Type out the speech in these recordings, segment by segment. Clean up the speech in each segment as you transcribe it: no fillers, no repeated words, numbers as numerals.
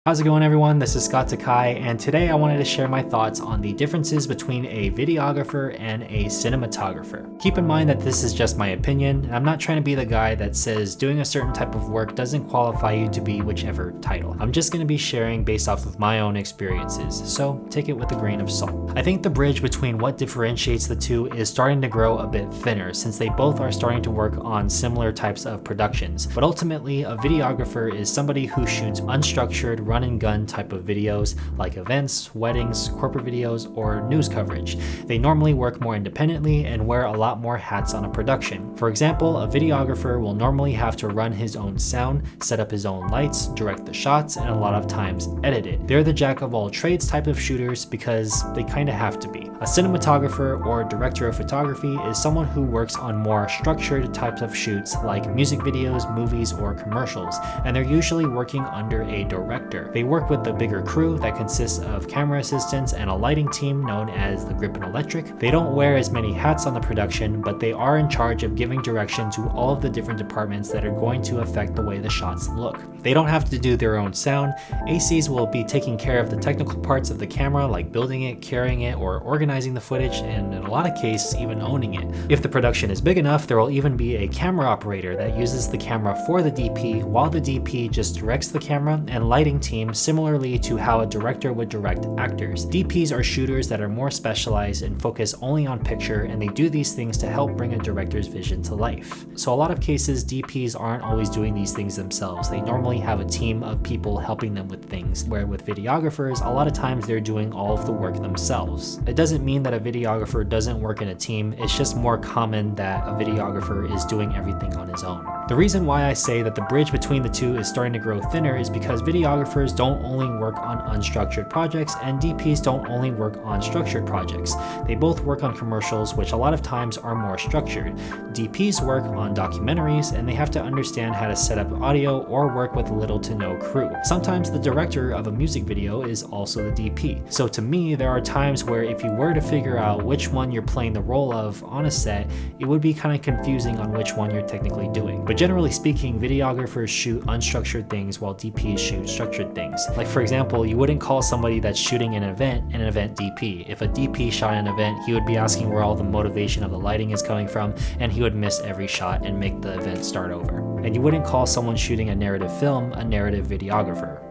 How's it going, everyone? This is Takai, and today I wanted to share my thoughts on the differences between a videographer and a cinematographer. Keep in mind that this is just my opinion, and I'm not trying to be the guy that says doing a certain type of work doesn't qualify you to be whichever title. I'm just going to be sharing based off of my own experiences, so take it with a grain of salt. I think the bridge between what differentiates the two is starting to grow a bit thinner, since they both are starting to work on similar types of productions. But ultimately, a videographer is somebody who shoots unstructured, run and gun type of videos like events, weddings, corporate videos, or news coverage. They normally work more independently and wear a lot more hats on a production. For example, a videographer will normally have to run his own sound, set up his own lights, direct the shots, and a lot of times edit it. They're the jack of all trades type of shooters because they kind of have to be. A cinematographer or director of photography is someone who works on more structured types of shoots like music videos, movies, or commercials, and they're usually working under a director. They work with the bigger crew that consists of camera assistants and a lighting team known as the grip and electric. They don't wear as many hats on the production, but they are in charge of giving direction to all of the different departments that are going to affect the way the shots look. They don't have to do their own sound. ACs will be taking care of the technical parts of the camera, like building it, carrying it, or organizing the footage, and in a lot of cases, even owning it. If the production is big enough, there will even be a camera operator that uses the camera for the DP, while the DP just directs the camera and lighting team similarly to how a director would direct actors. DPs are shooters that are more specialized and focus only on picture, and they do these things to help bring a director's vision to life. So a lot of cases, DPs aren't always doing these things themselves. They normally have a team of people helping them with things, where with videographers, a lot of times they're doing all of the work themselves. It doesn't mean that a videographer doesn't work in a team, it's just more common that a videographer is doing everything on his own. The reason why I say that the bridge between the two is starting to grow thinner is because videographers don't only work on unstructured projects, and DPs don't only work on structured projects. They both work on commercials, which a lot of times are more structured. DPs work on documentaries, and they have to understand how to set up audio or work with little to no crew. Sometimes the director of a music video is also the DP. So to me, there are times where if you were to figure out which one you're playing the role of on a set, it would be kind of confusing on which one you're technically doing. But generally speaking, videographers shoot unstructured things while DPs shoot structured things. Like for example, you wouldn't call somebody that's shooting an event DP. If a DP shot an event, he would be asking where all the motivation of the lighting is coming from, and he would miss every shot and make the event start over. And you wouldn't call someone shooting a narrative film a narrative videographer.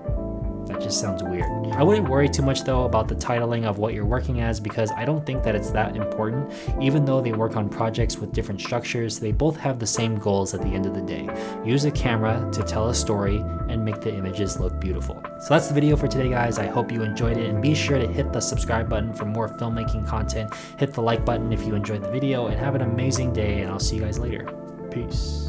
That just sounds weird. I wouldn't worry too much though about the titling of what you're working as, because I don't think that it's that important. Even though they work on projects with different structures, they both have the same goals at the end of the day. Use a camera to tell a story and make the images look beautiful. So that's the video for today, guys. I hope you enjoyed it, and be sure to hit the subscribe button for more filmmaking content. Hit the like button if you enjoyed the video, and have an amazing day, and I'll see you guys later. Peace.